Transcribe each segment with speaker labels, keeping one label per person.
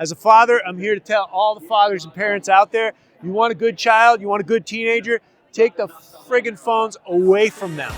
Speaker 1: As a father, I'm here to tell all the fathers and parents out there, you want a good child, you want a good teenager, take the friggin' phones away from them.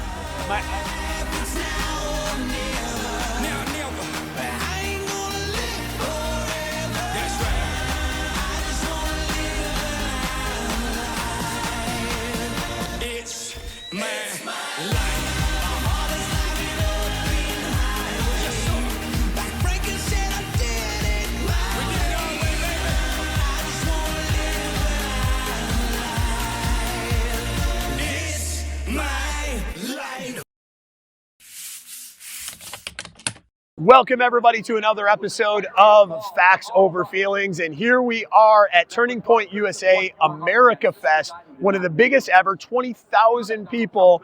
Speaker 2: Welcome everybody to another episode of Facts Over Feelings, and here we are at Turning Point USA AmericaFest, one of the biggest ever, 20,000 people,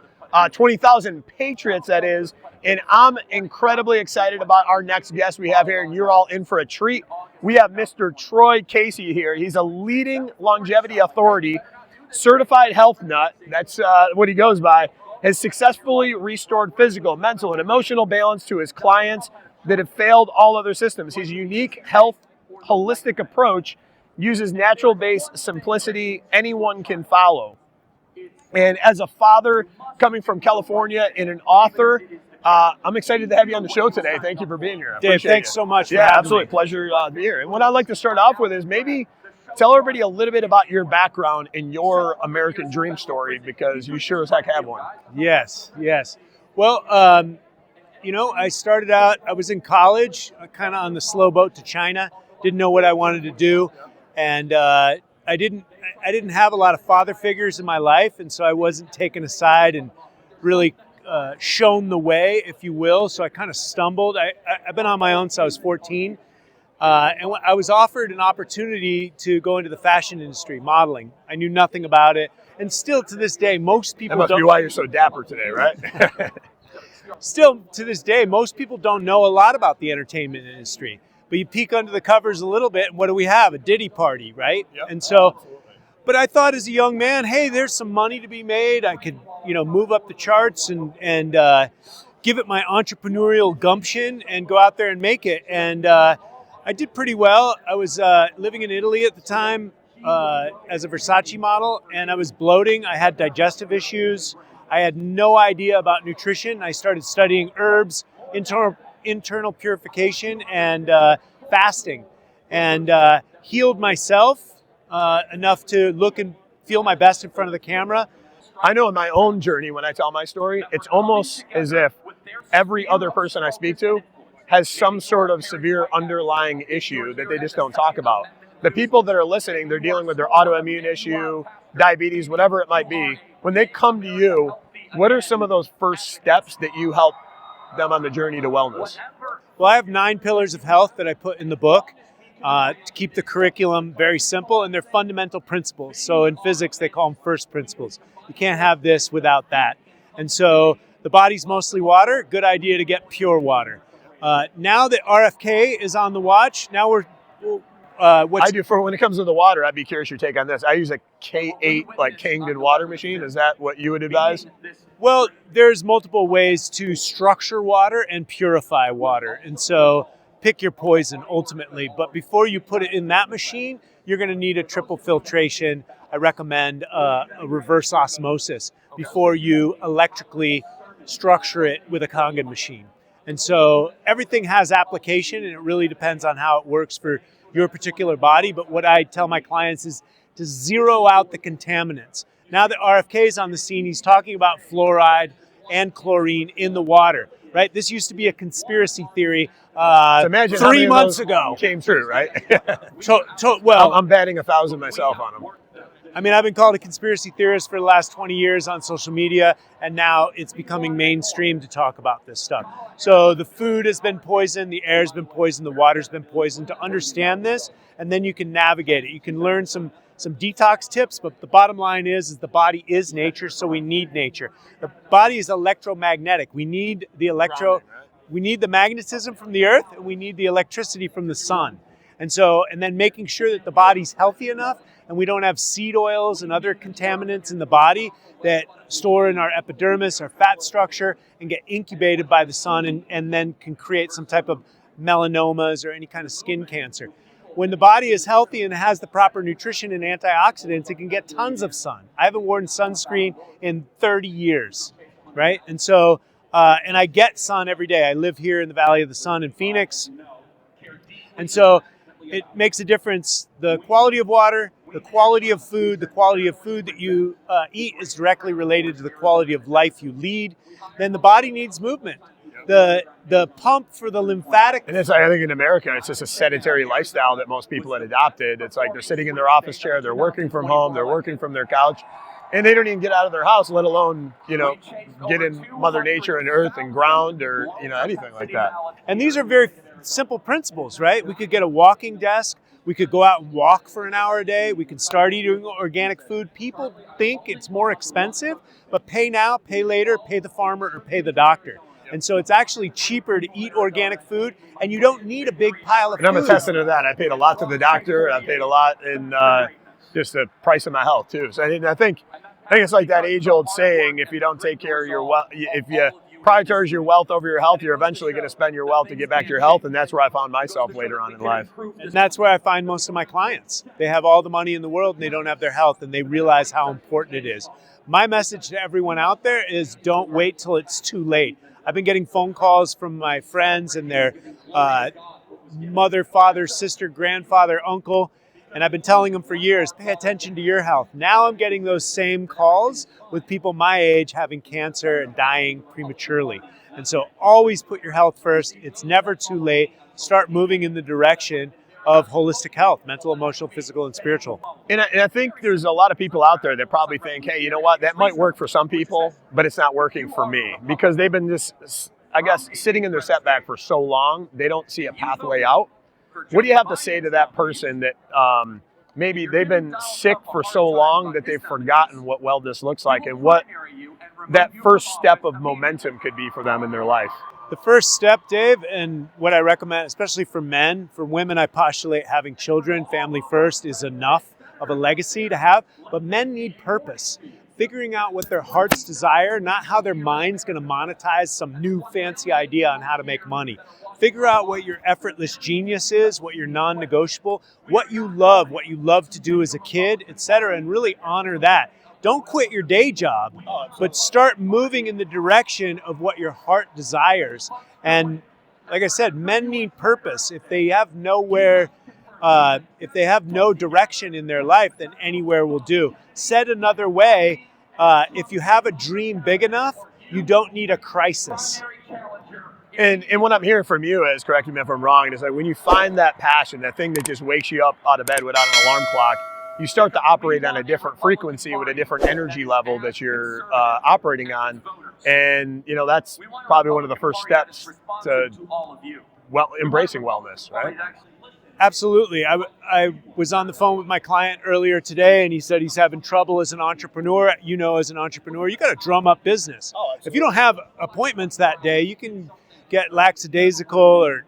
Speaker 2: 20,000 patriots that is, and I'm incredibly excited about our next guest we have here, and you're all in for a treat. We have Mr. Troy Casey here. He's a leading longevity authority, certified health nut, that's what he goes by, has successfully restored physical, mental, and emotional balance to his clients that have failed all other systems. His unique health holistic approach uses natural-based simplicity anyone can follow. And as a father coming from California and an author, I'm excited to have you on the show today. Thank you for being here.
Speaker 1: Dave, thanks so much for having
Speaker 2: absolutely.
Speaker 1: me.
Speaker 2: Pleasure to be here. And what I'd like to start off with is maybe tell everybody a little bit about your background and your American dream story, because you sure as heck have one.
Speaker 1: Yes. Well, I started out, I was in college, kind of on the slow boat to China, didn't know what I wanted to do, and I didn't have a lot of father figures in my life, and so I wasn't taken aside and really shown the way, if you will, so I kind of stumbled. I've been on my own since I was 14, and I was offered an opportunity to go into the fashion industry, modeling. I knew nothing about it, and still to this day, most people
Speaker 2: don't. That must be why you're so dapper today, right?
Speaker 1: Still, to this day, most people don't know a lot about the entertainment industry. But you peek under the covers a little bit, and what do we have? A Diddy party, right?
Speaker 2: Yep,
Speaker 1: and so,
Speaker 2: absolutely.
Speaker 1: But I thought as a young man, hey, there's some money to be made. I could, move up the charts and give it my entrepreneurial gumption and go out there and make it. And I did pretty well. I was living in Italy at the time as a Versace model, and I was bloating. I had digestive issues. I had no idea about nutrition. I started studying herbs, internal purification, and fasting, and healed myself enough to look and feel my best in front of the camera.
Speaker 2: I know in my own journey, when I tell my story, it's almost as if every other person I speak to has some sort of severe underlying issue that they just don't talk about. The people that are listening, they're dealing with their autoimmune issue, diabetes, whatever it might be. When they come to you, what are some of those first steps that you help them on the journey to wellness?
Speaker 1: Well, I have 9 pillars of health that I put in the book to keep the curriculum very simple, and they're fundamental principles. So in physics, they call them first principles. You can't have this without that. And so the body's mostly water. Good idea to get pure water. Now that RFK is on the watch, now we're...
Speaker 2: when it comes to the water, I'd be curious your take on this. I use a K8, like Kangen water machine. Is that what you would advise?
Speaker 1: Well, there's multiple ways to structure water and purify water. And so pick your poison ultimately. But before you put it in that machine, you're going to need a triple filtration. I recommend a reverse osmosis before you electrically structure it with a Kangen machine. And so everything has application, and it really depends on how it works for your particular body. But what I tell my clients is to zero out the contaminants. Now that RFK is on the scene, he's talking about fluoride and chlorine in the water, right? This used to be a conspiracy theory 3 months ago.
Speaker 2: Came true, right?
Speaker 1: Well,
Speaker 2: I'm batting 1,000 myself on them.
Speaker 1: I mean, I've been called a conspiracy theorist for the last 20 years on social media, and now it's becoming mainstream to talk about this stuff. So the food has been poisoned, the air has been poisoned, the water's been poisoned. To understand this, and then you can navigate it. You can learn some detox tips, but the bottom line is the body is nature, so we need nature. The body is electromagnetic. We need the magnetism from the earth, and we need the electricity from the sun. And then making sure that the body's healthy enough and we don't have seed oils and other contaminants in the body that store in our epidermis, our fat structure, and get incubated by the sun and then can create some type of melanomas or any kind of skin cancer. when the body is healthy and has the proper nutrition and antioxidants, it can get tons of sun. I haven't worn sunscreen in 30 years, right? And so, and I get sun every day. I live here in the Valley of the Sun in Phoenix. And so it makes a difference. The quality of water, the quality of food that you eat is directly related to the quality of life you lead. Then the body needs movement. The pump for the lymphatic.
Speaker 2: And it's, I think in America, it's just a sedentary lifestyle that most people had adopted. It's like they're sitting in their office chair, they're working from home, they're working from their couch, and they don't even get out of their house, let alone, get in Mother Nature and earth and ground or, anything like that.
Speaker 1: And these are very simple principles, right? We could get a walking desk. We could go out and walk for an hour a day. We could start eating organic food. People think it's more expensive, but pay now, pay later, pay the farmer or pay the doctor. And so it's actually cheaper to eat organic food, and you don't need a big pile of food.
Speaker 2: And I'm attesting to that. I paid a lot to the doctor. I paid a lot in just the price of my health, too. So I think it's like that age-old saying, if you don't take care of your wealth, if you prioritize your wealth over your health, you're eventually going to spend your wealth to get back to your health, and that's where I found myself later on in life.
Speaker 1: And that's where I find most of my clients. They have all the money in the world, and they don't have their health, and they realize how important it is. My message to everyone out there is don't wait till it's too late. I've been getting phone calls from my friends and their mother, father, sister, grandfather, uncle, and I've been telling them for years, pay attention to your health. Now I'm getting those same calls with people my age having cancer and dying prematurely. And so always put your health first. It's never too late. Start moving in the direction of holistic health, mental, emotional, physical, and spiritual.
Speaker 2: And I think there's a lot of people out there that probably think, hey, you know what, that might work for some people, but it's not working for me. Because they've been just, I guess, sitting in their setback for so long, they don't see a pathway out. What do you have to say to that person that maybe they've been sick for so long that they've forgotten what wellness looks like and what that first step of momentum could be for them in their life?
Speaker 1: The first step, Dave, and what I recommend, especially for men, for women, I postulate having children, family first, is enough of a legacy to have. But men need purpose. Figuring out what their hearts desire, not how their mind's going to monetize some new fancy idea on how to make money. Figure out what your effortless genius is, what your non-negotiable, what you love to do as a kid, etc., and really honor that. Don't quit your day job, but start moving in the direction of what your heart desires. And like I said, men need purpose. If they have no direction in their life, then anywhere will do. Said another way, if you have a dream big enough, you don't need a crisis.
Speaker 2: And what I'm hearing from you is, correct me if I'm wrong, is like when you find that passion, that thing that just wakes you up out of bed without an alarm clock, you start to operate on a different frequency with a different energy level that you're operating on. And, that's probably one of the first steps to embracing wellness, right?
Speaker 1: Absolutely. I was on the phone with my client earlier today, and he said he's having trouble as an entrepreneur. As an entrepreneur, you got to drum up business. If you don't have appointments that day, you can get lackadaisical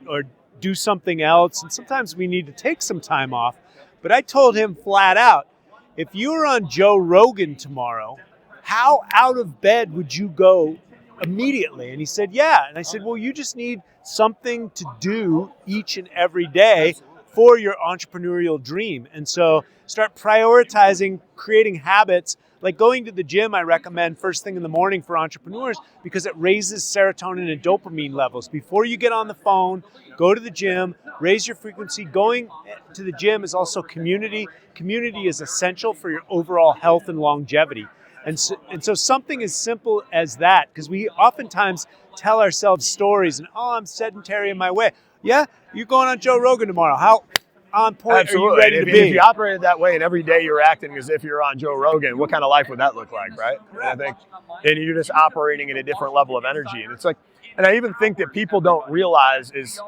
Speaker 1: or do something else. And sometimes we need to take some time off. But I told him flat out, if you were on Joe Rogan tomorrow, how out of bed would you go immediately? And he said, yeah. And I said, well, you just need something to do each and every day for your entrepreneurial dream. And so start prioritizing, creating habits. Like going to the gym, I recommend first thing in the morning for entrepreneurs because it raises serotonin and dopamine levels. Before you get on the phone, go to the gym, raise your frequency. Going to the gym is also community. Community is essential for your overall health and longevity. And so something as simple as that, because we oftentimes tell ourselves stories and, I'm sedentary in my way. Yeah, you're going on Joe Rogan tomorrow. How on point
Speaker 2: Absolutely.
Speaker 1: are you ready to be?
Speaker 2: If you operated that way and every day you're acting as if you're on Joe Rogan, what kind of life would that look like, right? And you're just operating at a different level of energy. And it's like, and I even think that people don't realize is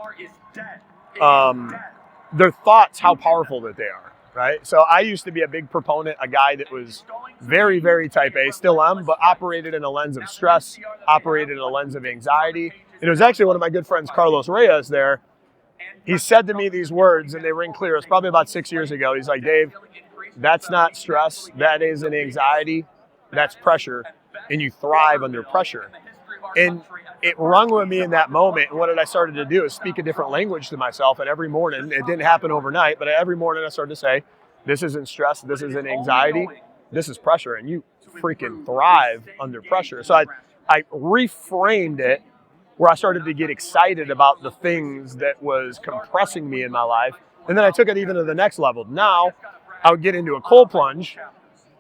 Speaker 2: their thoughts, how powerful that they are, right? So I used to be a big proponent, a guy that was very, very type A, still am, but operated in a lens of stress, operated in a lens of anxiety. And it was actually one of my good friends, Carlos Reyes, there. He said to me these words, and they ring clear. It was probably about 6 years ago. He's like, Dave, that's not stress. That is an anxiety. That's pressure. And you thrive under pressure. And it rung with me in that moment. And what I started to do is speak a different language to myself. And every morning, it didn't happen overnight, but every morning I started to say, this isn't stress, this isn't anxiety, this is pressure. And you freaking thrive under pressure. So I reframed it where I started to get excited about the things that was compressing me in my life. And then I took it even to the next level. Now I would get into a cold plunge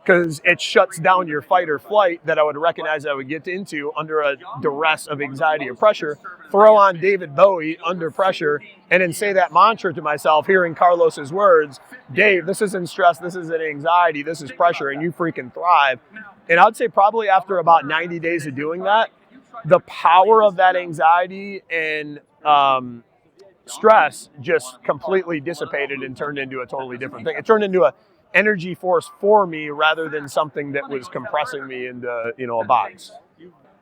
Speaker 2: because it shuts down your fight or flight that I would recognize I would get into under a duress of anxiety or pressure. Throw on David Bowie under pressure and then say that mantra to myself, hearing Carlos's words, Dave, this isn't stress, this isn't anxiety, this is pressure, and you freaking thrive. And I'd say probably after about 90 days of doing that, the power of that anxiety and stress just completely dissipated and turned into a totally different thing. It turned into a energy force for me rather than something that was compressing me into, a box.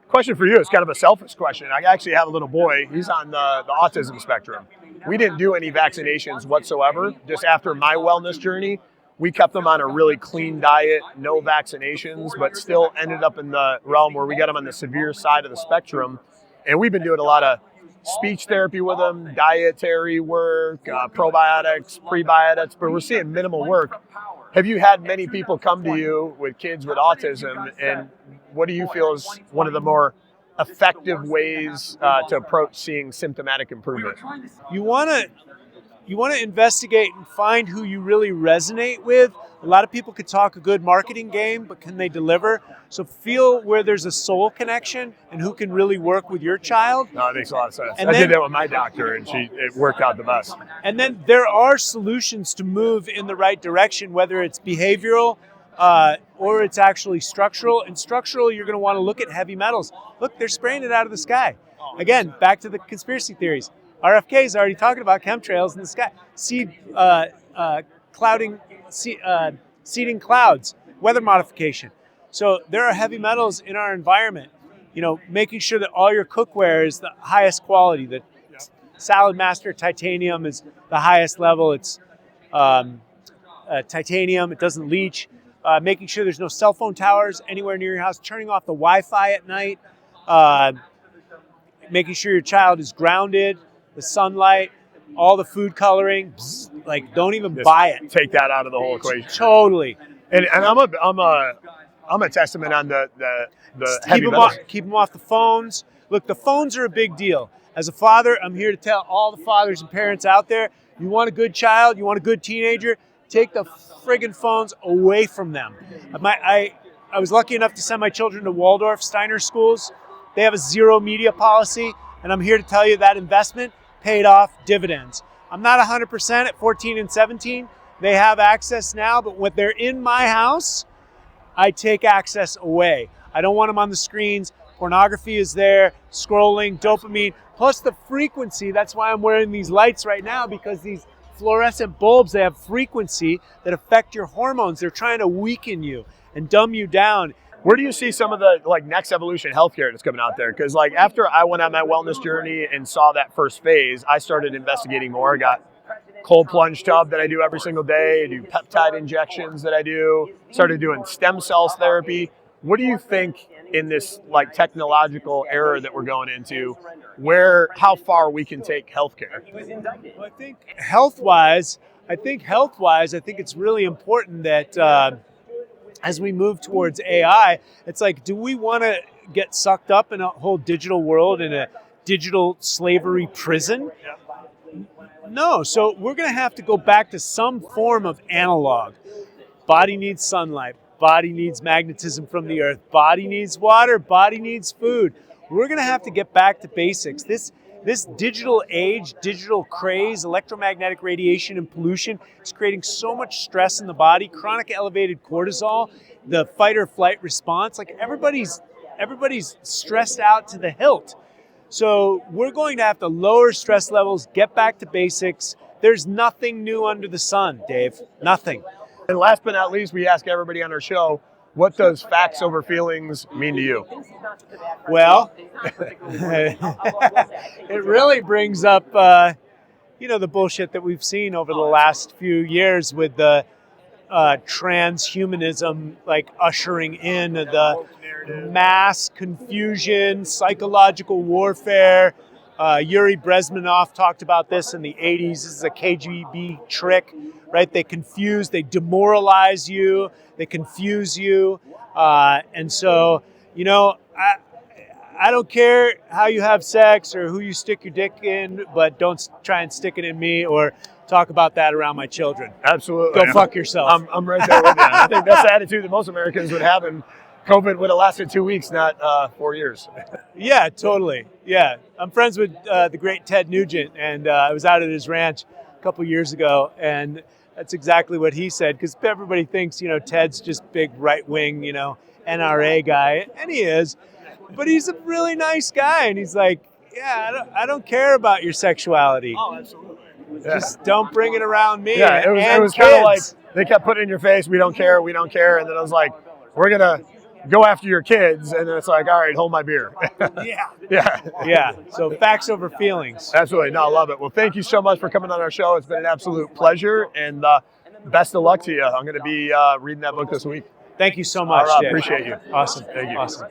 Speaker 2: Question for you is kind of a selfish question. I actually have a little boy. He's on the autism spectrum. We didn't do any vaccinations whatsoever. Just after my wellness journey, we kept them on a really clean diet, no vaccinations, but still ended up in the realm where we got them on the severe side of the spectrum. And we've been doing a lot of speech therapy with them, dietary work, probiotics, prebiotics, but we're seeing minimal work. Have you had many people come to you with kids with autism, and what do you feel is one of the more effective ways to approach seeing symptomatic improvement?
Speaker 1: You want to investigate and find who you really resonate with. A lot of people could talk a good marketing game, but can they deliver? So feel where there's a soul connection and who can really work with your child.
Speaker 2: No, it makes a lot of sense.
Speaker 1: And
Speaker 2: I did that with my doctor, and it worked out the best.
Speaker 1: And then there are solutions to move in the right direction, whether it's behavioral or it's actually structural. And structural, you're going to want to look at heavy metals. Look, they're spraying it out of the sky. Again, back to the conspiracy theories. RFK is already talking about chemtrails in the sky. Seeding clouds, weather modification. So there are heavy metals in our environment. Making sure that all your cookware is the highest quality. The Salad Master titanium is the highest level. It's titanium. It doesn't leach. Making sure there's no cell phone towers anywhere near your house. Turning off the Wi-Fi at night. Making sure your child is grounded. The sunlight, all the food coloring, don't even buy it.
Speaker 2: Take that out of the whole equation.
Speaker 1: Totally.
Speaker 2: And I'm a testament on the heavy metals.
Speaker 1: Keep them off the phones. Look, the phones are a big deal. As a father, I'm here to tell all the fathers and parents out there, you want a good child, you want a good teenager, take the friggin' phones away from them. I was lucky enough to send my children to Waldorf Steiner schools. They have a zero media policy, and I'm here to tell you that investment paid off dividends. I'm not 100% at 14 and 17. They have access now, but when they're in my house, I take access away. I don't want them on the screens. Pornography is there, scrolling, dopamine, plus the frequency. That's why I'm wearing these lights right now, because these fluorescent bulbs, they have frequency that affect your hormones. They're trying to weaken you and dumb you down.
Speaker 2: Where do you see some of the next evolution healthcare that's coming out there? Because after I went on my wellness journey and saw that first phase, I started investigating more. I got cold plunge tub that I do every single day. I do peptide injections that I do. Started doing stem cells therapy. What do you think in this technological era that we're going into, how far we can take healthcare?
Speaker 1: Well, I think health-wise, it's really important that as we move towards AI, it's do we want to get sucked up in a whole digital world, in a digital slavery prison? No. So we're going to have to go back to some form of analog. Body needs sunlight. Body needs magnetism from the earth. Body needs water. Body needs food. We're going to have to get back to basics. This digital age, digital craze, electromagnetic radiation and pollution is creating so much stress in the body, chronic elevated cortisol, the fight or flight response. Everybody's stressed out to the hilt. So we're going to have to lower stress levels, get back to basics. There's nothing new under the sun, Dave. Nothing.
Speaker 2: And last but not least, we ask everybody on our show, what does facts over feelings mean to you?
Speaker 1: Well, it really brings up, the bullshit that we've seen over the last few years with the transhumanism, ushering in the mass confusion, psychological warfare. Yuri Brezhnev talked about this in the 80s. This is a KGB trick, right? They confuse, they demoralize you, they confuse you. And so, you know, I don't care how you have sex or who you stick your dick in, but don't try and stick it in me or talk about that around my children.
Speaker 2: Absolutely.
Speaker 1: Go fuck yourself.
Speaker 2: I'm right there with you. I think that's the attitude that most Americans would have, and COVID would have lasted 2 weeks, not 4 years.
Speaker 1: Yeah, totally. Yeah. I'm friends with the great Ted Nugent, and I was out at his ranch a couple years ago, and that's exactly what he said, because everybody thinks, you know, Ted's just big right-wing, you know, NRA guy, and he is, but he's a really nice guy, and he's like, yeah, I don't care about your sexuality.
Speaker 2: Oh, absolutely.
Speaker 1: Just don't bring it around me.
Speaker 2: Yeah, it was kind of like they kept putting it in your face, we don't care, and then I was like, we're going to go after your kids, and then it's like, all right, hold my beer.
Speaker 1: Yeah. So facts over feelings.
Speaker 2: Absolutely. No, I love it. Well, thank you so much for coming on our show. It's been an absolute pleasure, and best of luck to you. I'm going to be reading that book this week.
Speaker 1: Thank you so much.
Speaker 2: All right, appreciate you.
Speaker 1: Awesome.
Speaker 2: Thank you.
Speaker 1: Awesome.